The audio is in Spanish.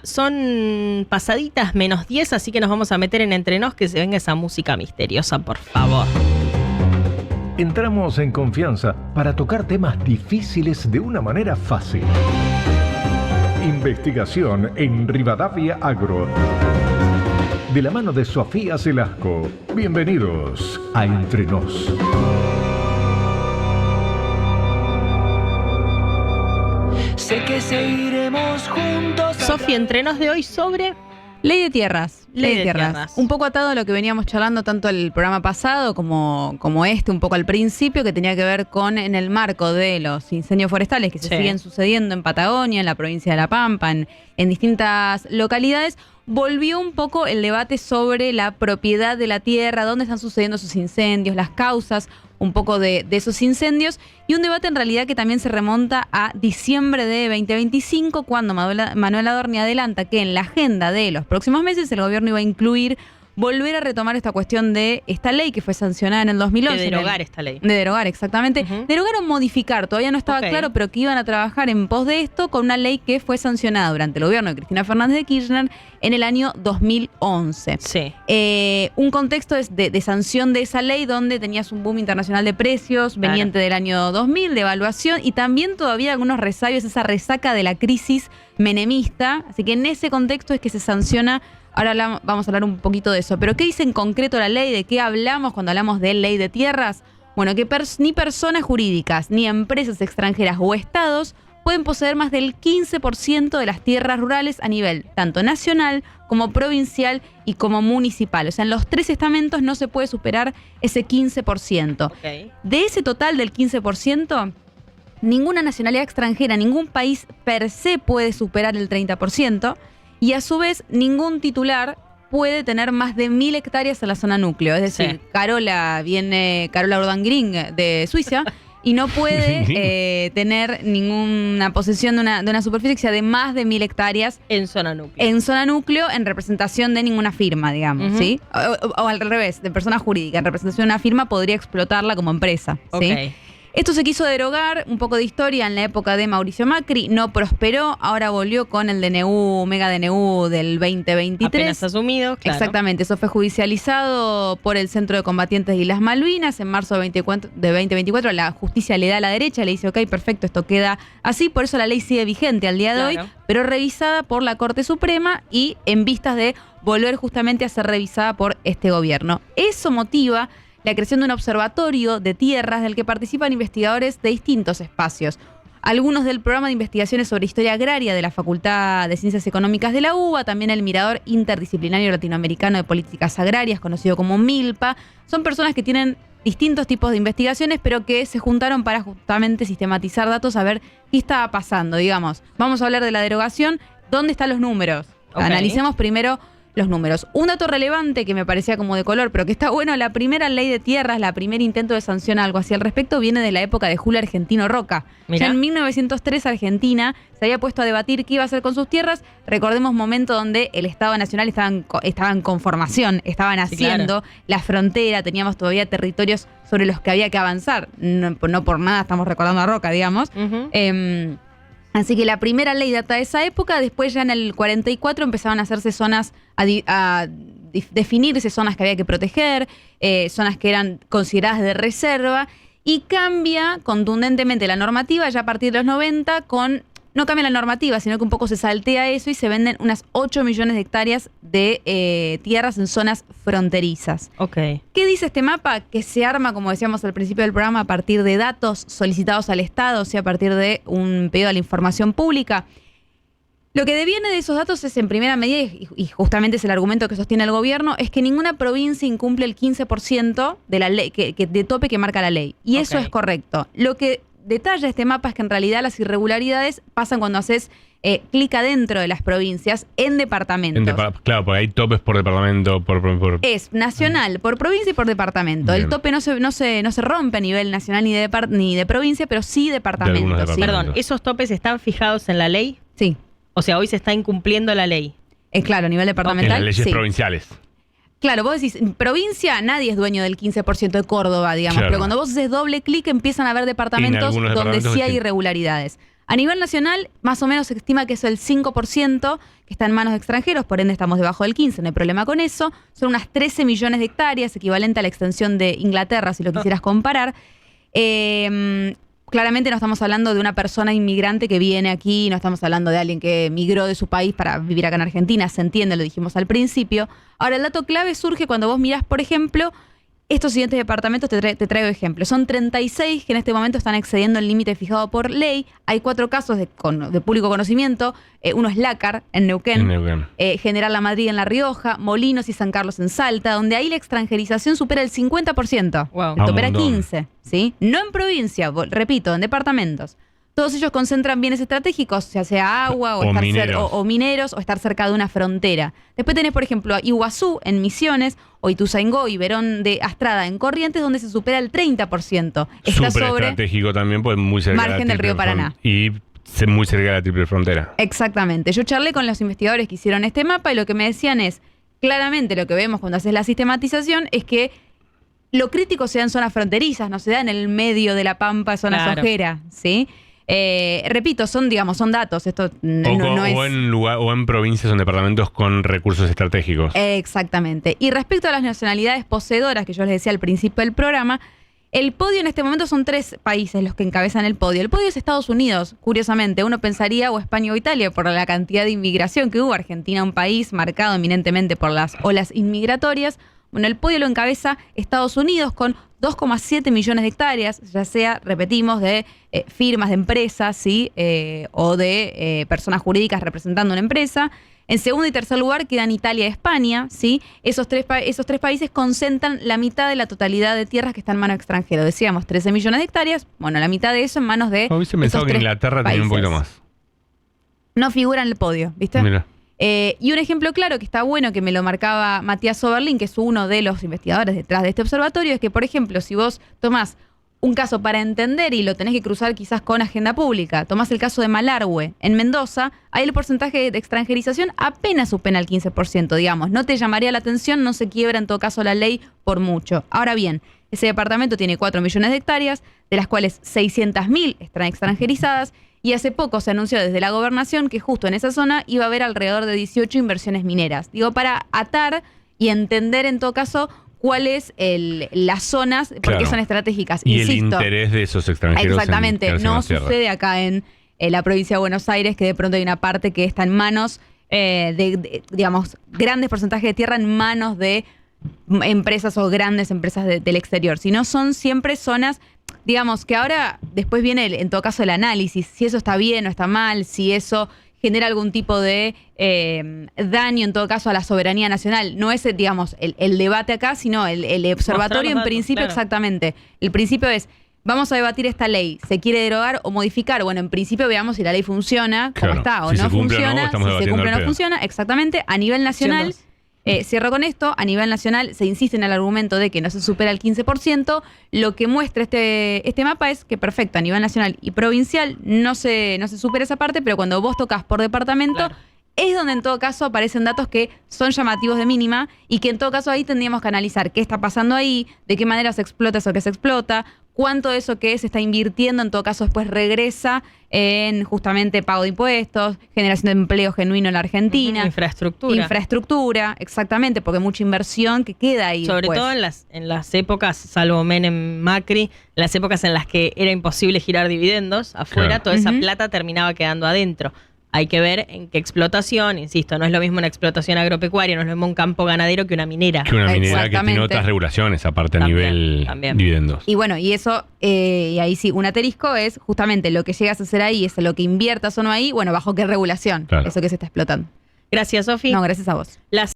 Son pasaditas -10, así que nos vamos a meter en Entre Nos, que se venga esa música misteriosa, por favor. Entramos en confianza para tocar temas difíciles de una manera fácil. Investigación en Rivadavia Agro. De la mano de Sofía Celasco. Bienvenidos a Entre Nos. Sé que seguiremos juntos. Sofía, Entre Nos de hoy sobre... Ley de tierras. Ley de tierras. Un poco atado a lo que veníamos charlando tanto el programa pasado como un poco al principio, que tenía que ver con en el marco de los incendios forestales que se siguen sucediendo en Patagonia, en la provincia de La Pampa, en distintas localidades. Volvió un poco el debate sobre la propiedad de la tierra, dónde están sucediendo esos incendios, las causas un poco de esos incendios, y un debate en realidad que también se remonta a diciembre de 2025, cuando Manuel Adorni adelanta que en la agenda de los próximos meses el gobierno iba a incluir volver a retomar esta cuestión de esta ley que fue sancionada en el 2011. De derogar esta ley. De derogar, exactamente. Derogar o modificar, todavía no estaba claro, pero que iban a trabajar en pos de esto con una ley que fue sancionada durante el gobierno de Cristina Fernández de Kirchner en el año 2011. Sí. Un contexto de sanción de esa ley donde tenías un boom internacional de precios, veniente del año 2000, de evaluación, y también todavía algunos resabios, esa resaca de la crisis menemista. Así que en ese contexto es que se sanciona. Ahora vamos a hablar un poquito de eso. Pero ¿qué dice en concreto la ley? ¿De qué hablamos cuando hablamos de ley de tierras? Bueno, que ni personas jurídicas, ni empresas extranjeras o estados pueden poseer más del 15% de las tierras rurales a nivel tanto nacional como provincial y como municipal. O sea, en los 3 estamentos no se puede superar ese 15%. De ese total del 15%, ninguna nacionalidad extranjera, ningún país per se puede superar el 30%. Y a su vez, ningún titular puede tener más de 1000 hectáreas en la zona núcleo. Es decir, Carola Urdan-Gring de Suiza y no puede tener ninguna posesión de una superficie que sea de más de 1000 hectáreas. En zona núcleo. En zona núcleo, en representación de ninguna firma, digamos, ¿sí? O al revés, de persona jurídica. En representación de una firma podría explotarla como empresa, ¿sí? Esto se quiso derogar, un poco de historia, en la época de Mauricio Macri, no prosperó, ahora volvió con el DNU, mega DNU del 2023. Apenas asumido, claro. Exactamente, eso fue judicializado por el Centro de Combatientes de Islas Malvinas en marzo de 2024. La justicia le da a la derecha, le dice, ok, perfecto, esto queda así, por eso la ley sigue vigente al día de hoy, pero revisada por la Corte Suprema y en vistas de volver justamente a ser revisada por este gobierno. Eso motiva la creación de un observatorio de tierras del que participan investigadores de distintos espacios. Algunos del programa de investigaciones sobre historia agraria de la Facultad de Ciencias Económicas de la UBA, también el Mirador Interdisciplinario Latinoamericano de Políticas Agrarias, conocido como MILPA. Son personas que tienen distintos tipos de investigaciones, pero que se juntaron para justamente sistematizar datos, a ver qué estaba pasando, digamos. Vamos a hablar de la derogación. ¿Dónde están los números? Analicemos primero los números. Un dato relevante que me parecía como de color, pero que está bueno: la primera ley de tierras, la primer intento de sanción a algo así al respecto, viene de la época de Julio Argentino Roca. Ya en 1903 Argentina se había puesto a debatir qué iba a hacer con sus tierras. Recordemos momento donde el Estado Nacional estaba en conformación, estaban haciendo la frontera, teníamos todavía territorios sobre los que había que avanzar. No por nada estamos recordando a Roca, digamos. Así que la primera ley data de esa época. Después ya en el 44 empezaban a hacerse zonas, a definirse zonas que había que proteger, zonas que eran consideradas de reserva, y cambia contundentemente la normativa ya a partir de los 90 no cambia la normativa, sino que un poco se saltea eso y se venden unas 8 millones de hectáreas de tierras en zonas fronterizas. ¿Qué dice este mapa? Que se arma, como decíamos al principio del programa, a partir de datos solicitados al Estado, o sea, a partir de un pedido a la información pública. Lo que deviene de esos datos es, en primera medida, y justamente es el argumento que sostiene el gobierno, es que ninguna provincia incumple el 15% de la ley, de tope que marca la ley. Y eso es correcto. Lo que detalla este mapa es que en realidad las irregularidades pasan cuando haces clic adentro de las provincias en departamentos. Claro, porque hay topes por departamento. Es nacional, por provincia y por departamento. Bien. El tope no se rompe a nivel nacional ni de provincia, pero sí departamento. ¿Sí? Perdón, ¿esos topes están fijados en la ley? Sí. O sea, hoy se está incumpliendo la ley. Claro, a nivel departamental. En las leyes provinciales. Claro, vos decís, en provincia nadie es dueño del 15% de Córdoba, digamos, pero cuando vos haces doble clic empiezan a haber departamentos donde sí hay irregularidades. A nivel nacional, más o menos se estima que es el 5% que está en manos de extranjeros, por ende estamos debajo del 15%, no hay problema con eso. Son unas 13 millones de hectáreas, equivalente a la extensión de Inglaterra, si lo quisieras comparar. Claramente no estamos hablando de una persona inmigrante que viene aquí, no estamos hablando de alguien que migró de su país para vivir acá en Argentina, se entiende, lo dijimos al principio. Ahora, el dato clave surge cuando vos mirás, por ejemplo, estos siguientes departamentos, te traigo ejemplos. Son 36 que en este momento están excediendo el límite fijado por ley. Hay 4 casos de público conocimiento. Uno es Lácar, en Neuquén. General La Madrid, en La Rioja. Molinos y San Carlos, en Salta, donde ahí la extranjerización supera el 50%. Wow. Esto opera 15%, ¿sí? No en provincia, repito, en departamentos. Todos ellos concentran bienes estratégicos, ya sea agua o mineros o estar cerca de una frontera. Después tenés, por ejemplo, a Iguazú en Misiones, o Ituzaingó y Verón de Astrada en Corrientes, donde se supera el 30%. Está Súper sobre estratégico también, pues muy cerca margen del río Paraná. Y muy cerca de la triple frontera. Exactamente. Yo charlé con los investigadores que hicieron este mapa y lo que me decían es, claramente lo que vemos cuando haces la sistematización es que lo crítico se da en zonas fronterizas, no se da en el medio de la pampa, zona sojera, ¿sí? Repito, son datos. Esto no es... o en provincias o en departamentos con recursos estratégicos. Exactamente. Y respecto a las nacionalidades poseedoras, que yo les decía al principio del programa, el podio en este momento son 3 países los que encabezan el podio. El podio es Estados Unidos, curiosamente. Uno pensaría o España o Italia por la cantidad de inmigración que hubo. Argentina, un país marcado eminentemente por las olas inmigratorias. Bueno, el podio lo encabeza Estados Unidos con 2,7 millones de hectáreas, ya sea, repetimos, de firmas de empresas, ¿sí? O de personas jurídicas representando una empresa. En segundo y tercer lugar quedan Italia y España, ¿sí? Esos tres países concentran la mitad de la totalidad de tierras que están en manos de extranjeros. Decíamos 13 millones de hectáreas, bueno, la mitad de eso en manos de hubiese pensado que Inglaterra tenía un poquito más. No figura en el podio, ¿viste? Mira. Y un ejemplo claro que está bueno, que me lo marcaba Matías Oberlin, que es uno de los investigadores detrás de este observatorio, es que, por ejemplo, si vos tomás un caso para entender y lo tenés que cruzar quizás con agenda pública, tomás el caso de Malargüe en Mendoza, ahí el porcentaje de extranjerización apenas supera el 15%, digamos. No te llamaría la atención, no se quiebra en todo caso la ley por mucho. Ahora bien, ese departamento tiene 4 millones de hectáreas, de las cuales 600.000 están extranjerizadas, y hace poco se anunció desde la gobernación que justo en esa zona iba a haber alrededor de 18 inversiones mineras. Digo, para atar y entender en todo caso cuáles las zonas, porque son estratégicas. Y insisto, el interés de esos extranjeros. Exactamente, no sucede acá en la provincia de Buenos Aires, que de pronto hay una parte que está en manos digamos, grandes porcentajes de tierra en manos de empresas o grandes empresas del exterior, sino son siempre zonas, digamos, que ahora después viene en todo caso el análisis, si eso está bien o está mal, si eso genera algún tipo de daño en todo caso a la soberanía nacional. No es, digamos, el debate acá, sino el observatorio en principio, claro. Exactamente. El principio es, vamos a debatir esta ley, ¿se quiere derogar o modificar? Bueno, en principio veamos si la ley funciona, cómo está, o no funciona, si se cumple o no funciona. Exactamente, a nivel nacional... cierro con esto, a nivel nacional se insiste en el argumento de que no se supera el 15%, lo que muestra este mapa es que perfecto, a nivel nacional y provincial no se supera esa parte, pero cuando vos tocas por departamento, claro, es donde en todo caso aparecen datos que son llamativos de mínima y que en todo caso ahí tendríamos que analizar qué está pasando ahí, de qué manera se explota eso que se explota, cuánto de eso que se está invirtiendo en todo caso después regresa en justamente pago de impuestos, generación de empleo genuino en la Argentina. Infraestructura, exactamente, porque mucha inversión que queda ahí. Sobre todo en las épocas, salvo Menem, Macri, las épocas en las que era imposible girar dividendos afuera, claro, toda esa plata terminaba quedando adentro. Hay que ver en qué explotación, insisto, no es lo mismo una explotación agropecuaria, no es lo mismo un campo ganadero que una minera. Que una minera que tiene otras regulaciones, aparte también, a nivel dividendos. Y bueno, y eso, y ahí sí, un asterisco es justamente lo que llegas a hacer ahí, es lo que inviertas o no ahí, bueno, bajo qué regulación, claro, eso que se está explotando. Gracias, Sofi. No, gracias a vos.